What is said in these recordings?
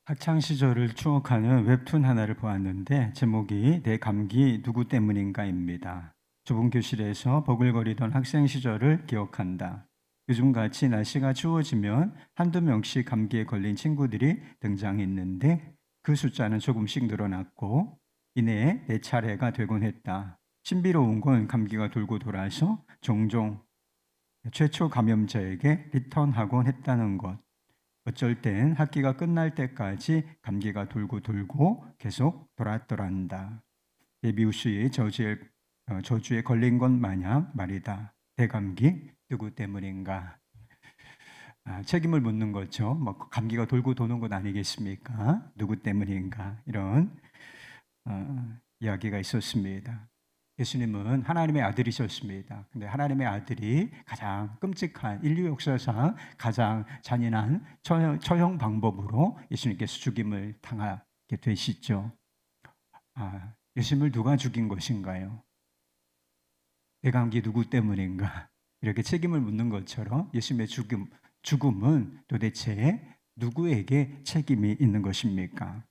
학창 시절을 추억하는 웹툰 하나를 보았는데 제목이 "내 감기 누구 때문인가입니다." 좁은 교실에서 버글거리던 학생 시절을 기억한다. 요즘같이 날씨가 추워지면 한두 명씩 감기에 걸린 친구들이 등장했는데 그 숫자는 조금씩 늘어났고 이내에 내 차례가 되곤 했다. 신비로운 건 감기가 돌고 돌아서 종종 최초 감염자에게 리턴하곤 했다는 것. 어쩔 땐 학기가 끝날 때까지 감기가 돌고 돌고 계속 돌았더란다. 메비우스의 저주에 걸린 것 마냥 말이다. 대감기 누구 때문인가? 책임을 묻는 거죠. 뭐 감기가 돌고 도는 것 아니겠습니까? 누구 때문인가? 이런 이야기가 있었습니다. 예수님은 하나님의 아들이셨습니다. 근데 하나님의 아들이 가장 끔찍한 인류 역사상 가장 잔인한 처형 방법으로 예수님께서 죽임을 당하게 되시죠. 예수님을 누가 죽인 것인가요? 대감기 누구 때문인가? 이렇게 책임을 묻는 것처럼 예수님의 죽음은 도대체 누구에게 책임이 있는 것입니까?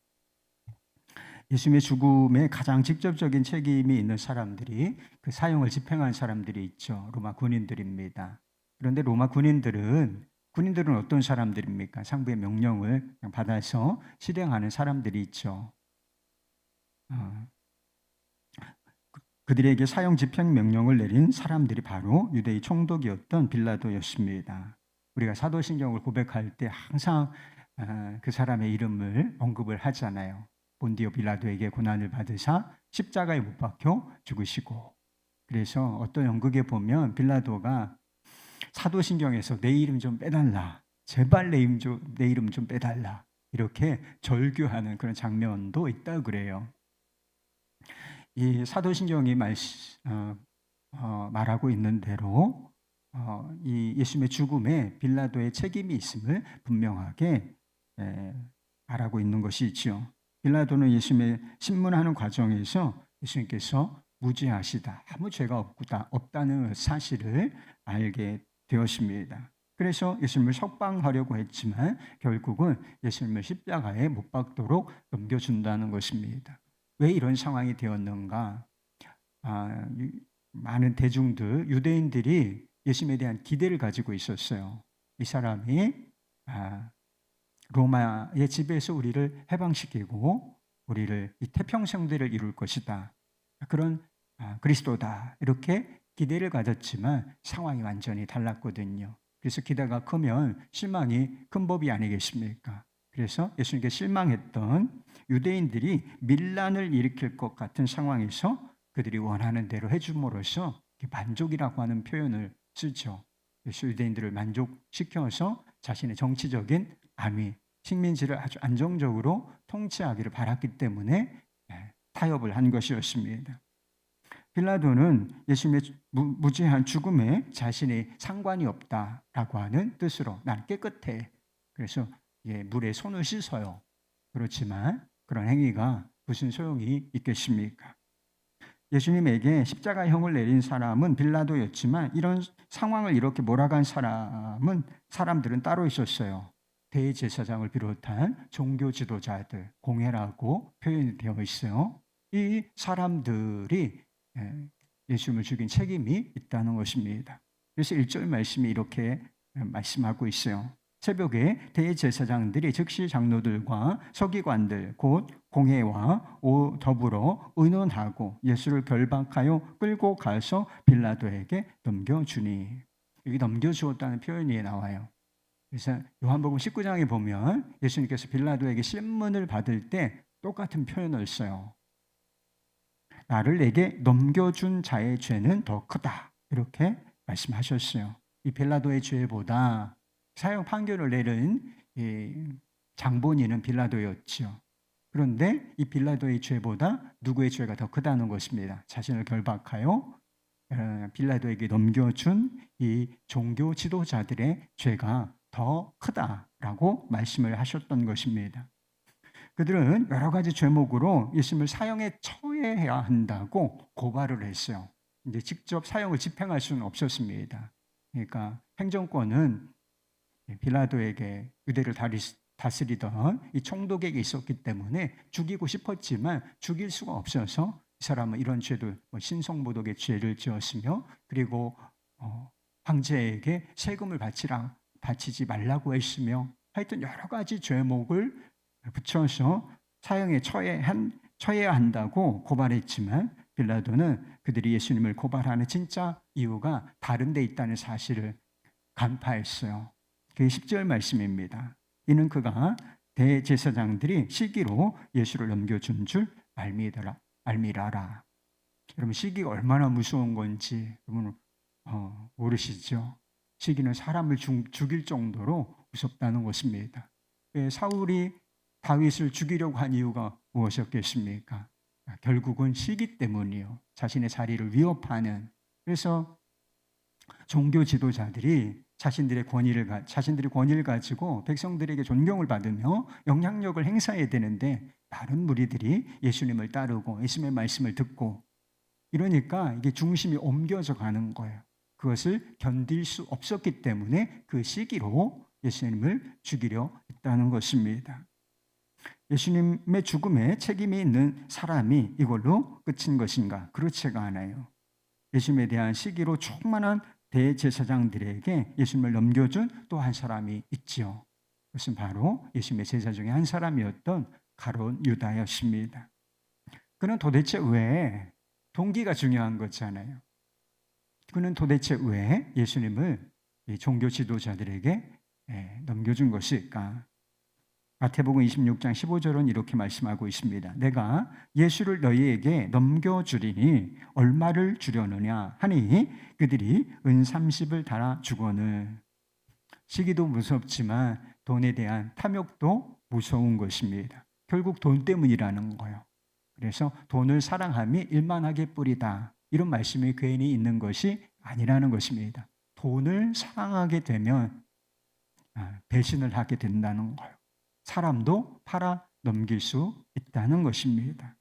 예수님의 죽음에 가장 직접적인 책임이 있는 사람들이 그 사형을 집행한 사람들이 있죠. 로마 군인들입니다. 그런데 로마 군인들은 어떤 사람들입니까? 상부의 명령을 받아서 실행하는 사람들이 있죠. 어, 그들에게 사형 집행 명령을 내린 사람들이 바로 유대의 총독이었던 빌라도였습니다. 우리가 사도신경을 고백할 때 항상 그 사람의 이름을 언급을 하잖아요. 본디오 빌라도에게 고난을 받으사 십자가에 못 박혀 죽으시고, 그래서 어떤 연극에 보면 빌라도가 사도신경에서 내 이름 좀 빼달라, 제발 내 이름 좀 빼달라, 이렇게 절규하는 그런 장면도 있다 그래요. 이 사도신경이 말하고 있는 대로 이 예수님의 죽음에 빌라도의 책임이 있음을 분명하게 말하고 있는 것이지요. 빌라도는 예수님의 신문하는 과정에서 예수님께서 무죄하시다, 아무 죄가 없다는 사실을 알게 되었습니다. 그래서 예수님을 석방하려고 했지만 결국은 예수님을 십자가에 못 박도록 넘겨준다는 것입니다. 왜 이런 상황이 되었는가? 많은 대중들, 유대인들이 예수님에 대한 기대를 가지고 있었어요. 이 사람이 로마의 지배에서 우리를 해방시키고 우리를 이 태평성대를 이룰 것이다, 그런 그리스도다, 이렇게 기대를 가졌지만 상황이 완전히 달랐거든요. 그래서 기대가 크면 실망이 큰 법이 아니겠습니까? 그래서 예수님께 실망했던 유대인들이 밀란을 일으킬 것 같은 상황에서 그들이 원하는 대로 해줌으로써 만족이라고 하는 표현을 쓰죠. 그래서 유대인들을 만족시켜서 자신의 정치적인 안위, 식민지를 아주 안정적으로 통치하기를 바랐기 때문에 타협을 한 것이었습니다. 빌라도는 예수님의 무죄한 죽음에 자신의 상관이 없다라고 하는 뜻으로 난 깨끗해, 그래서 물에 손을 씻어요. 그렇지만 그런 행위가 무슨 소용이 있겠습니까? 예수님에게 십자가형을 내린 사람은 빌라도였지만 이런 상황을 이렇게 몰아간 사람들은 따로 있었어요. 대제사장을 비롯한 종교 지도자들, 공회라고 표현이 되어 있어요. 이 사람들이 예수님을 죽인 책임이 있다는 것입니다. 그래서 1절 말씀이 이렇게 말씀하고 있어요. 새벽에 대제사장들이 즉시 장로들과 서기관들 곧 공회와 더불어 의논하고 예수를 결박하여 끌고 가서 빌라도에게 넘겨주니, 여기 넘겨주었다는 표현이 나와요. 그래서 요한복음 19장에 보면 예수님께서 빌라도에게 신문을 받을 때 똑같은 표현을 써요. 나를 내게 넘겨준 자의 죄는 더 크다, 이렇게 말씀하셨어요. 이 빌라도의 죄보다 사형 판결을 내린 장본인은 빌라도였죠. 그런데 이 빌라도의 죄보다 누구의 죄가 더 크다는 것입니다. 자신을 결박하여 빌라도에게 넘겨준 이 종교 지도자들의 죄가 더 크다라고 말씀을 하셨던 것입니다. 그들은 여러 가지 죄목으로 예수님을 사형에 처해야 한다고 고발을 했어요. 이제 직접 사형을 집행할 수는 없었습니다. 그러니까 행정권은 빌라도에게 유대를 다스리던 이 총독에게 있었기 때문에 죽이고 싶었지만 죽일 수가 없어서 이 사람은 이런 죄도 신성모독의 죄를 지었으며 그리고 황제에게 세금을 바치지 말라고 했으며 하여튼 여러 가지 죄목을 붙여서 사형에 처해야 한다고 고발했지만 빌라도는 그들이 예수님을 고발하는 진짜 이유가 다른 데 있다는 사실을 간파했어요. 그게 10절 말씀입니다. 이는 그가 대제사장들이 시기로 예수를 넘겨준 줄 알미라라. 여러분, 시기가 얼마나 무서운 건지 여러분 모르시죠? 시기는 사람을 죽일 정도로 무섭다는 것입니다. 사울이 다윗을 죽이려고 한 이유가 무엇이었겠습니까? 결국은 시기 때문이요. 자신의 자리를 위협하는. 그래서 종교 지도자들이 자신들이 권위를 가지고 백성들에게 존경을 받으며 영향력을 행사해야 되는데 많은 무리들이 예수님을 따르고 예수님의 말씀을 듣고 이러니까 이게 중심이 옮겨져 가는 거예요. 그것을 견딜 수 없었기 때문에 그 시기로 예수님을 죽이려 했다는 것입니다. 예수님의 죽음에 책임이 있는 사람이 이걸로 끝인 것인가? 그렇지가 않아요. 예수님에 대한 시기로 충만한 대제사장들에게 예수님을 넘겨준 또 한 사람이 있지요. 그것은 바로 예수님의 제자 중에 한 사람이었던 가룟 유다였습니다. 그는 도대체 왜 동기가 중요한 거잖아요. 그는 도대체 왜 예수님을 종교 지도자들에게 넘겨준 것일까? 마태복음 26장 15절은 이렇게 말씀하고 있습니다. 내가 예수를 너희에게 넘겨주리니 얼마를 주려느냐 하니 그들이 은 30을 달아 주거늘. 시기도 무섭지만 돈에 대한 탐욕도 무서운 것입니다. 결국 돈 때문이라는 거예요. 그래서 돈을 사랑함이 일만하게 뿌리다. 이런 말씀이 괜히 있는 것이 아니라는 것입니다. 돈을 사랑하게 되면 배신을 하게 된다는 거예요. 사람도 팔아 넘길 수 있다는 것입니다.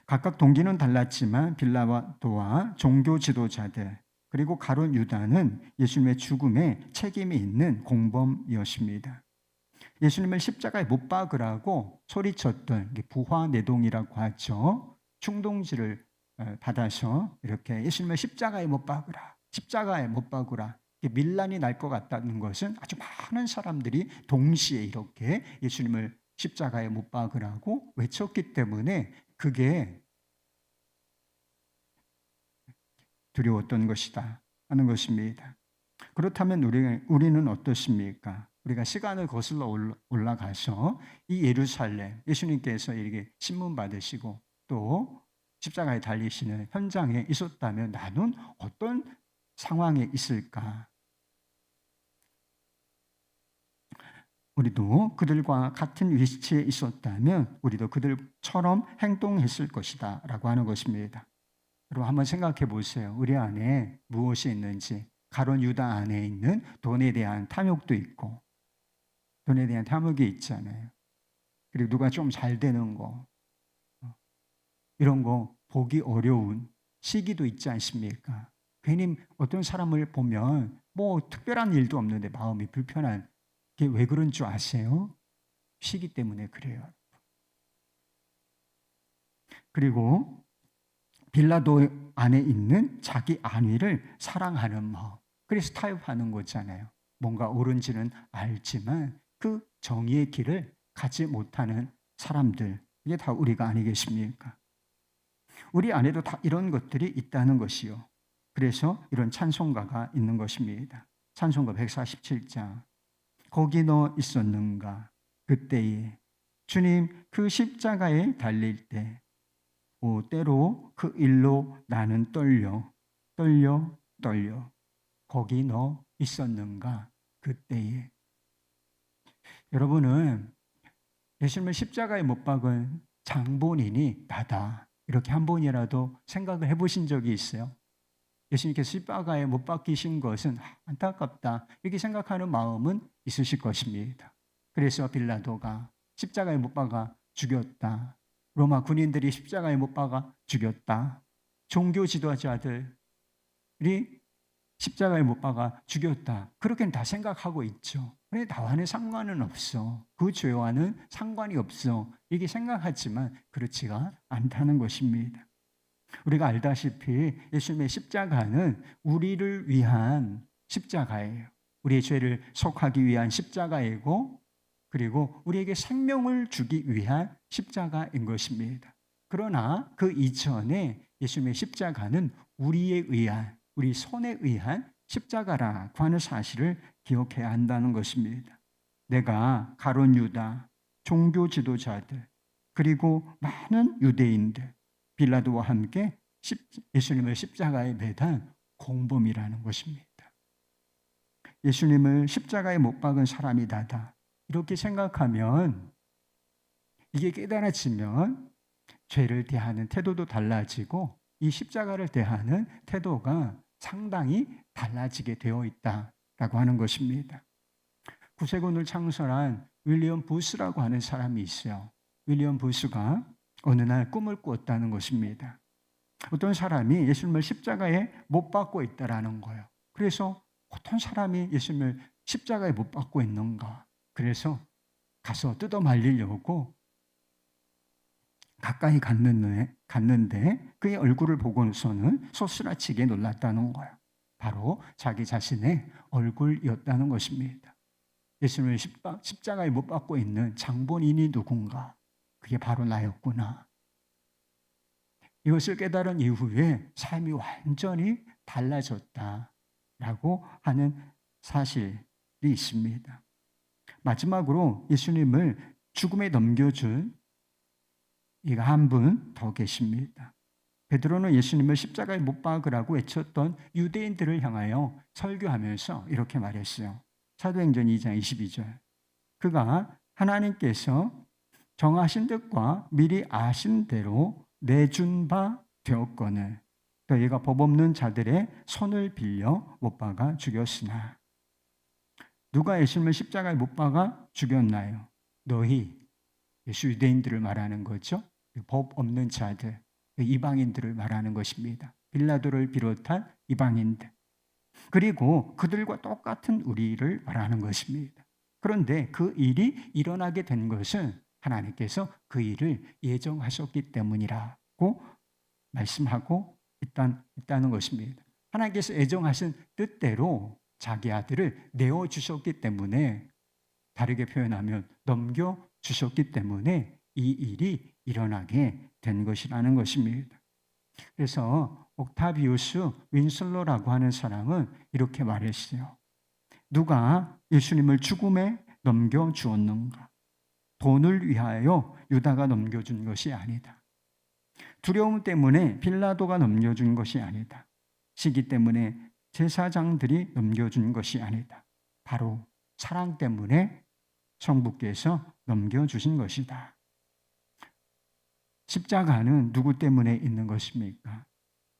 각각 동기는 달랐지만 빌라도와 종교 지도자들 그리고 가룟 유다는 예수님의 죽음에 책임이 있는 공범이었습니다. 예수님을 십자가에 못 박으라고 소리쳤던 부화내동이라고 하죠. 충동지를 받아서 이렇게 예수님을 십자가에 못 박으라, 십자가에 못 박으라. 밀란이 날 것 같다는 것은 아주 많은 사람들이 동시에 이렇게 예수님을 십자가에 못 박으라고 외쳤기 때문에 그게 두려웠던 것이다 하는 것입니다. 그렇다면 우리는 어떻습니까? 우리가 시간을 거슬러 올라가서 이 예루살렘, 예수님께서 이렇게 신문 받으시고 또 십자가에 달리시는 현장에 있었다면 나는 어떤 상황에 있을까? 우리도 그들과 같은 위치에 있었다면 우리도 그들처럼 행동했을 것이다 라고 하는 것입니다. 여러분 한번 생각해 보세요. 우리 안에 무엇이 있는지. 가룟 유다 안에 있는 돈에 대한 탐욕도 있고 돈에 대한 탐욕이 있잖아요. 그리고 누가 좀 잘 되는 거 이런 거 보기 어려운 시기도 있지 않습니까? 괜히 어떤 사람을 보면 뭐 특별한 일도 없는데 마음이 불편한 게 왜 그런 줄 아세요? 시기 때문에 그래요. 그리고 빌라도 안에 있는 자기 안위를 사랑하는 마음. 그래서 타협하는 거잖아요. 뭔가 옳은지는 알지만 그 정의의 길을 가지 못하는 사람들. 이게 다 우리가 아니겠습니까? 우리 안에도 다 이런 것들이 있다는 것이요. 그래서 이런 찬송가가 있는 것입니다. 찬송가 147장. 거기 너 있었는가 그때에 주님 그 십자가에 달릴 때 때로 그 일로 나는 떨려 거기 너 있었는가 그때에. 여러분은 예수님을 십자가에 못 박은 장본인이 나다 이렇게 한 번이라도 생각을 해보신 적이 있어요? 예수님께서 십자가에 못 박히신 것은 안타깝다 이렇게 생각하는 마음은 있으실 것입니다. 그래서 빌라도가 십자가에 못 박아 죽였다. 로마 군인들이 십자가에 못 박아 죽였다. 종교 지도자들이 십자가에 못 박아 죽였다. 그렇게는 다 생각하고 있죠. 그래, 나와는 상관은 없어. 그 죄와는 상관이 없어. 이게 생각하지만 그렇지가 않다는 것입니다. 우리가 알다시피 예수님의 십자가는 우리를 위한 십자가예요. 우리의 죄를 속하기 위한 십자가이고, 그리고 우리에게 생명을 주기 위한 십자가인 것입니다. 그러나 그 이전에 예수님의 십자가는 우리에 의한, 우리 손에 의한 십자가라고 하는 사실을 기억해야 한다는 것입니다. 내가 가룟 유다, 종교 지도자들, 그리고 많은 유대인들, 빌라도와 함께 예수님을 십자가에 매단 공범이라는 것입니다. 예수님을 십자가에 못 박은 사람이 나다, 이렇게 생각하면, 이게 깨달아지면 죄를 대하는 태도도 달라지고 이 십자가를 대하는 태도가 상당히 달라지게 되어 있다라고 하는 것입니다. 구세군을 창설한 윌리엄 부스라고 하는 사람이 있어요. 윌리엄 부스가 어느 날 꿈을 꾸었다는 것입니다. 어떤 사람이 예수님을 십자가에 못 박고 있다라는 거예요. 그래서 어떤 사람이 예수님을 십자가에 못 박고 있는가? 그래서 가서 뜯어 말리려고 가까이 갔는데 그의 얼굴을 보고서는 소스라치게 놀랐다는 거예요. 바로 자기 자신의 얼굴이었다는 것입니다. 예수님을 십자가에 못 박고 있는 장본인이 누군가? 그게 바로 나였구나. 이것을 깨달은 이후에 삶이 완전히 달라졌다라고 하는 사실이 있습니다. 마지막으로 예수님을 죽음에 넘겨준 이가 한 분 더 계십니다. 베드로는 예수님을 십자가에 못 박으라고 외쳤던 유대인들을 향하여 설교하면서 이렇게 말했어요. 사도행전 2장 22절. 그가 하나님께서 정하신 뜻과 미리 아신 대로 내준 바 되었거늘 너희가 법 없는 자들의 손을 빌려 못 박아 죽였으나. 누가 예수님을 십자가에 못 박아 죽였나요? 너희, 예수 유대인들을 말하는 거죠. 법 없는 자들, 이방인들을 말하는 것입니다. 빌라도를 비롯한 이방인들, 그리고 그들과 똑같은 우리를 말하는 것입니다. 그런데 그 일이 일어나게 된 것은 하나님께서 그 일을 예정하셨기 때문이라고 말씀하고 있다는 것입니다. 하나님께서 예정하신 뜻대로 자기 아들을 내어주셨기 때문에, 다르게 표현하면 넘겨주셨기 때문에 이 일이 일어나게 된 것이라는 것입니다. 그래서 옥타비우스 윈슬러라고 하는 사람은 이렇게 말했어요. 누가 예수님을 죽음에 넘겨주었는가? 돈을 위하여 유다가 넘겨준 것이 아니다. 두려움 때문에 빌라도가 넘겨준 것이 아니다. 시기 때문에 제사장들이 넘겨준 것이 아니다. 바로 사랑 때문에 성부께서 넘겨주신 것이다. 십자가는 누구 때문에 있는 것입니까?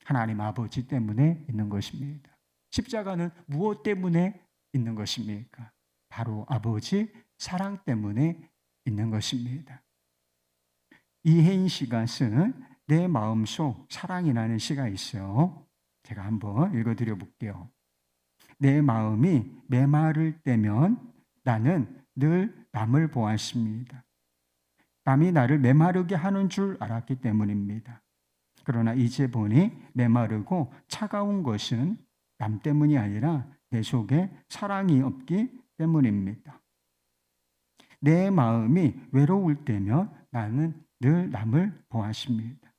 하나님 아버지 때문에 있는 것입니다. 십자가는 무엇 때문에 있는 것입니까? 바로 아버지 사랑 때문에 있는 것입니다. 이혜인 씨가 쓴 내 마음속 사랑이라는 시가 있어요. 제가 한번 읽어드려 볼게요. 내 마음이 메마를 때면 나는 늘 남을 보았습니다. 남이 나를 메마르게 하는 줄 알았기 때문입니다. 그러나 이제 보니 메마르고 차가운 것은 남 때문이 아니라 내 속에 사랑이 없기 때문입니다. 내 마음이 외로울 때면 나는 늘 남을 보았습니다.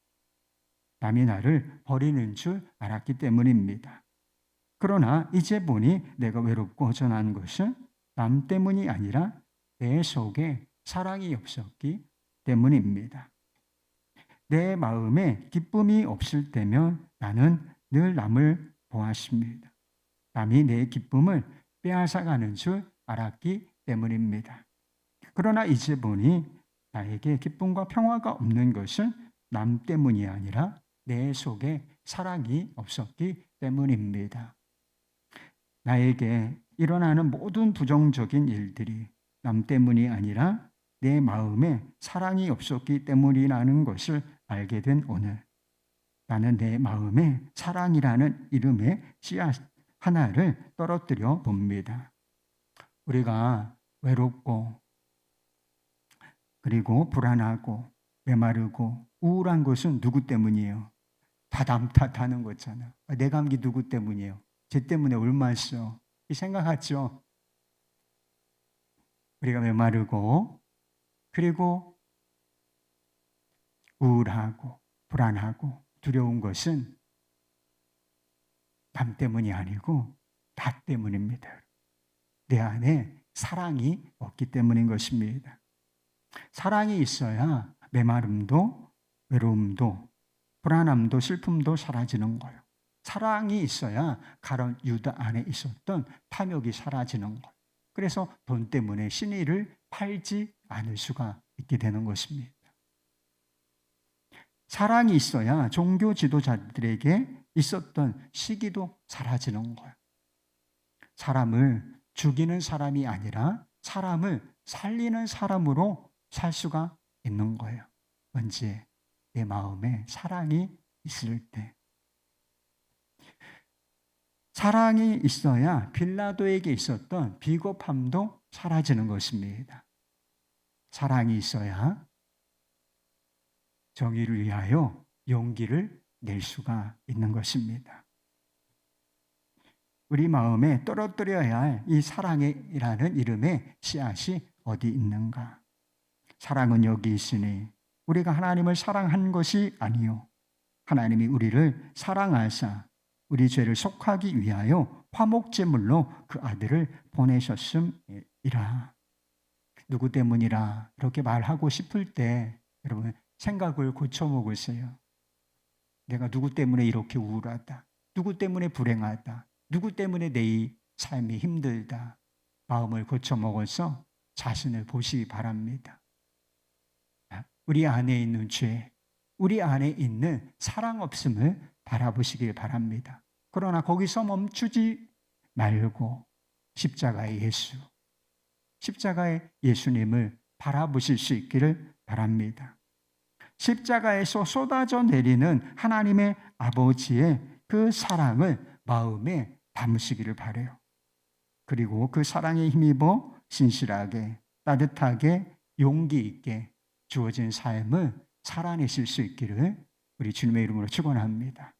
남이 나를 버리는 줄 알았기 때문입니다. 그러나 이제 보니 내가 외롭고 허전한 것은 남 때문이 아니라 내 속에 사랑이 없었기 때문입니다. 내 마음에 기쁨이 없을 때면 나는 늘 남을 보았습니다. 남이 내 기쁨을 빼앗아가는 줄 알았기 때문입니다. 그러나 이제 보니 나에게 기쁨과 평화가 없는 것은 남 때문이 아니라 내 속에 사랑이 없었기 때문입니다. 나에게 일어나는 모든 부정적인 일들이 남 때문이 아니라 내 마음에 사랑이 없었기 때문이라는 것을 알게 된 오늘, 나는 내 마음에 사랑이라는 이름의 씨앗 하나를 떨어뜨려 봅니다. 우리가 외롭고 그리고 불안하고 메마르고 우울한 것은 누구 때문이에요? 다 남 탓하는 거잖아. 내 감기 누구 때문이에요? 쟤 때문에 옮았어. 이 생각하죠? 우리가 메마르고 그리고 우울하고 불안하고 두려운 것은 남 때문이 아니고 나 때문입니다. 내 안에 사랑이 없기 때문인 것입니다. 사랑이 있어야 메마름도 외로움도 불안함도 슬픔도 사라지는 거예요. 사랑이 있어야 가룟 유다 안에 있었던 탐욕이 사라지는 거예요. 그래서 돈 때문에 신의를 팔지 않을 수가 있게 되는 것입니다. 사랑이 있어야 종교 지도자들에게 있었던 시기도 사라지는 거예요. 사람을 죽이는 사람이 아니라 사람을 살리는 사람으로 살 수가 있는 거예요. 언제? 내 마음에 사랑이 있을 때. 사랑이 있어야 빌라도에게 있었던 비겁함도 사라지는 것입니다. 사랑이 있어야 정의를 위하여 용기를 낼 수가 있는 것입니다. 우리 마음에 떨어뜨려야 할 이 사랑이라는 이름의 씨앗이 어디 있는가? 사랑은 여기 있으니 우리가 하나님을 사랑한 것이 아니요 하나님이 우리를 사랑하사 우리 죄를 속하기 위하여 화목제물로 그 아들을 보내셨음이라. 누구 때문이라 이렇게 말하고 싶을 때 여러분 생각을 고쳐먹으세요. 내가 누구 때문에 이렇게 우울하다. 누구 때문에 불행하다. 누구 때문에 내 이 삶이 힘들다. 마음을 고쳐먹어서 자신을 보시기 바랍니다. 우리 안에 있는 죄, 우리 안에 있는 사랑 없음을 바라보시길 바랍니다. 그러나 거기서 멈추지 말고 십자가의 예수, 십자가의 예수님을 바라보실 수 있기를 바랍니다. 십자가에서 쏟아져 내리는 하나님의 아버지의 그 사랑을 마음에 담으시기를 바라요. 그리고 그 사랑에 힘입어 신실하게 따뜻하게 용기 있게 주어진 삶을 살아내실 수 있기를 우리 주님의 이름으로 축원합니다.